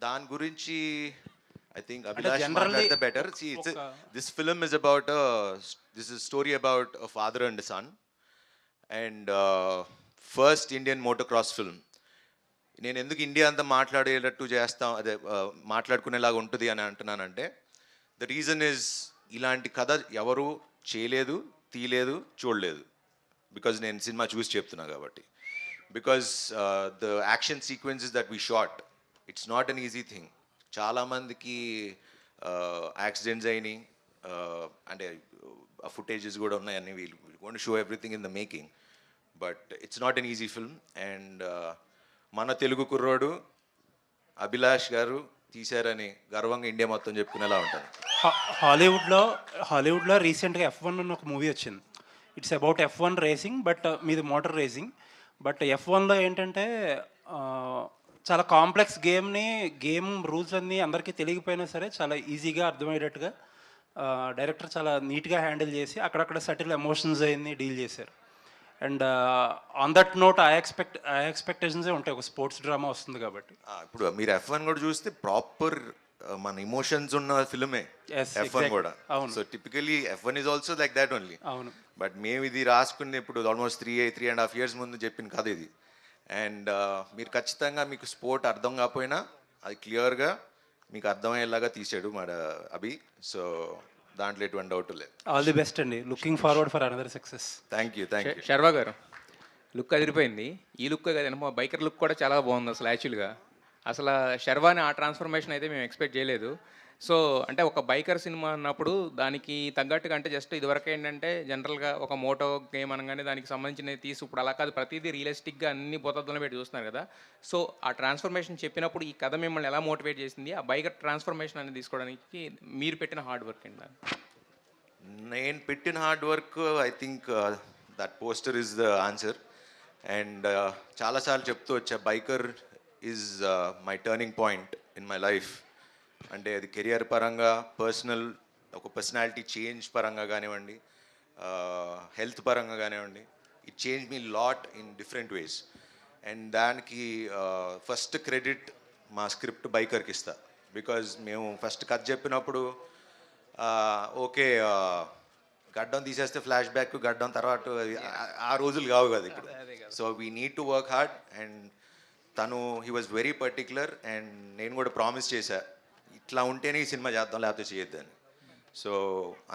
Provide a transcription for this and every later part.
దాని గురించి I think అంటే అభిలాష్ జనరల్లీ మాట్లాడితే better. See, this film is about this is a story about a father and a son, and first Indian motocross film. నేను ఎందుకు India అంతా మాట్లాడేటట్టు చేస్తాం, అదే మాట్లాడుకునేలాగా ఉంటుంది అని అంటున్నానంటే, ద రీజన్ ఇస్ ఇలాంటి కథ ఎవరు చేయలేదు, తీయలేదు, చూడలేదు. బికాజ్ నేను సినిమా చూసి చెప్తున్నా కాబట్టి. Because the action sequences that we shot, it's not an easy thing. చాలామందికి యాక్సిడెంట్స్ అయినాయి, అంటే ఆ ఫుటేజెస్ కూడా ఉన్నాయి. అన్ని వీళ్ళు going to show everything in the making, but it's not an easy film. And మన తెలుగు కుర్రోడు అభిలాష్ గారు తీశారని గర్వంగా ఇండియా మొత్తం చెప్పుకునేలా ఉంటుంది. హాలీవుడ్లో రీసెంట్గా F1 అని ఒక మూవీ వచ్చింది. It's about F1 racing, but మీది మోటార్ రేసింగ్. బట్ F1లో ఏంటంటే చాలా కాంప్లెక్స్ గేమ్ రూల్స్ అన్నీ అందరికీ తెలియకపోయినా సరే చాలా ఈజీగా అర్థమయ్యేటట్టుగా డైరెక్టర్ చాలా నీట్గా హ్యాండిల్ చేసి అక్కడక్కడ సటిల్ ఎమోషన్స్ అయింది డీల్ చేశారు. And on that note I ఎక్స్పెక్టేషన్సే ఉంటాయి, ఒక స్పోర్ట్స్ డ్రామా వస్తుంది కాబట్టి. ఇప్పుడు మీరు F1 కూడా చూస్తే ప్రాపర్ మన ఇమోషన్స్ ఉన్న ఫిల్మే F1 కూడా. So typically F1 is also like that only. అవును. బట్ మేము ఇది రాసుకుని ఇప్పుడు ఆల్మోస్ట్ 3.5 years ముందు చెప్పిన కథ ఇది. అండ్ మీరు ఖచ్చితంగా మీకు స్పోర్ట్ అర్థం కాకపోయినా అది క్లియర్గా మీకు అర్థమయ్యేలాగా తీసాడు మన అభి. సో దాంట్లో ఎటువంటి డౌట్ లేదు. ఆల్ ది బెస్ట్ అండి, looking forward for another success. Thank you. Sharwa గారు లుక్ అదిరిపోయింది. ఈ లుక్ కదండి, మా బైకర్ లుక్ కూడా చాలా బాగుంది అసలు. యాక్చువల్గా అసలు శర్వాని ఆ ట్రాన్స్ఫర్మేషన్ అయితే మేము ఎక్స్పెక్ట్ చేయలేదు. సో అంటే ఒక బైకర్ సినిమా అన్నప్పుడు దానికి తగ్గట్టుగా, అంటే జస్ట్ ఇదివరకు ఏంటంటే జనరల్గా ఒక మోటో గేమ్ అనగానే దానికి సంబంధించినవి తీసి, ఇప్పుడు అలా కాదు, ప్రతిదీ రియలిస్టిక్గా అన్ని పోతద్దులో పెట్టి చూస్తున్నారు కదా. సో ఆ ట్రాన్స్ఫర్మేషన్ చెప్పినప్పుడు ఈ కథ మిమ్మల్ని ఎలా మోటివేట్ చేసింది, ఆ బైకర్ ట్రాన్స్ఫర్మేషన్ అనేది తీసుకోవడానికి మీరు పెట్టిన హార్డ్ వర్క్ ఏంటి? నేను పెట్టిన hard work I think that poster is the answer. And చాలాసార్లు చెప్తూ వచ్చా, biker is my turning point in my life. అంటే అది కెరియర్ పరంగా, ఒక పర్సనాలిటీ చేంజ్ పరంగా కానివ్వండి, హెల్త్ పరంగా కానివ్వండి, it change me lot in different ways. And దానికి ఫస్ట్ క్రెడిట్ మా స్క్రిప్ట్ బైకర్కి ఇస్తా. బికాజ్ మేము ఫస్ట్ కథ చెప్పినప్పుడు ఓకే గడ్డం తీసేస్తే ఫ్లాష్ బ్యాక్, గడ్డం తర్వాత ఆ రోజులు కావు కదా ఇప్పుడు. So we need to work hard. And తను he was very particular. And నేను కూడా ప్రామిస్ చేశా, ఇట్లా ఉంటేనే ఈ సినిమా చేద్దాం, లేకపోతే చేయొద్దని. సో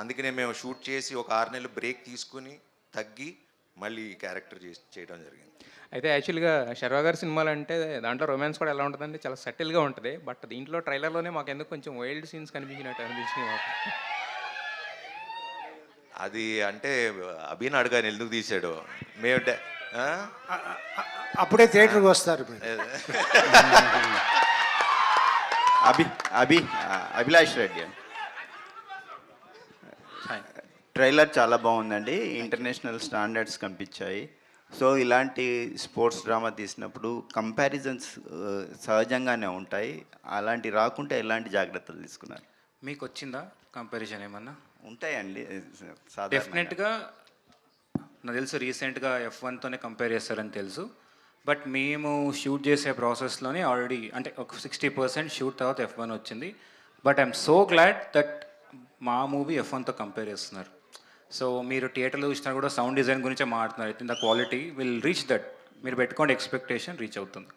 అందుకనే మేము షూట్ చేసి ఒక 6 నెలలు బ్రేక్ తీసుకుని తగ్గి మళ్ళీ క్యారెక్టర్ చేయడం జరిగింది. అయితే యాక్చువల్గా శర్వా గారి సినిమాలు అంటే దాంట్లో రొమాన్స్ కూడా ఎలా ఉంటుందంటే చాలా సెటిల్గా ఉంటుంది. బట్ దీంట్లో ట్రైలర్లోనే మాకు ఎందుకు కొంచెం వైల్డ్ సీన్స్ కనిపించినట్టు అనిపించినాయి మాకు. అది అంటే అభిని అడగాని ఎందుకు తీసాడు. మేము అప్పుడే థియేటర్కి వస్తారు. అభిలాష్ రెడ్డి ట్రైలర్ చాలా బాగుందండి, ఇంటర్నేషనల్ స్టాండర్డ్స్ కనిపించాయి. సో ఇలాంటి స్పోర్ట్స్ డ్రామా తీసినప్పుడు కంపారిజన్స్ సహజంగానే ఉంటాయి. అలాంటి రాకుంటే ఎలాంటి జాగ్రత్తలు తీసుకున్నారు? మీకు వచ్చిందా కంపారిజన్ ఏమన్నా? ఉంటాయండి డెఫినెట్గా. నాకు తెలుసు రీసెంట్గా F1తోనే కంపేర్ చేస్తారని తెలుసు. బట్ మేము షూట్ చేసే ప్రాసెస్లోనే ఆల్రెడీ అంటే ఒక 60% షూట్ తర్వాత F1 వచ్చింది. But I'm so glad that మా మూవీ F1తో కంపేర్ చేస్తున్నారు. సో మీరు థియేటర్లో చూసినా కూడా సౌండ్ డిజైన్ గురించే మాట్లాడుతున్నారు. I think the quality will reach that. మీరు పెట్టుకోండి, ఎక్స్పెక్టేషన్ రీచ్ అవుతుంది.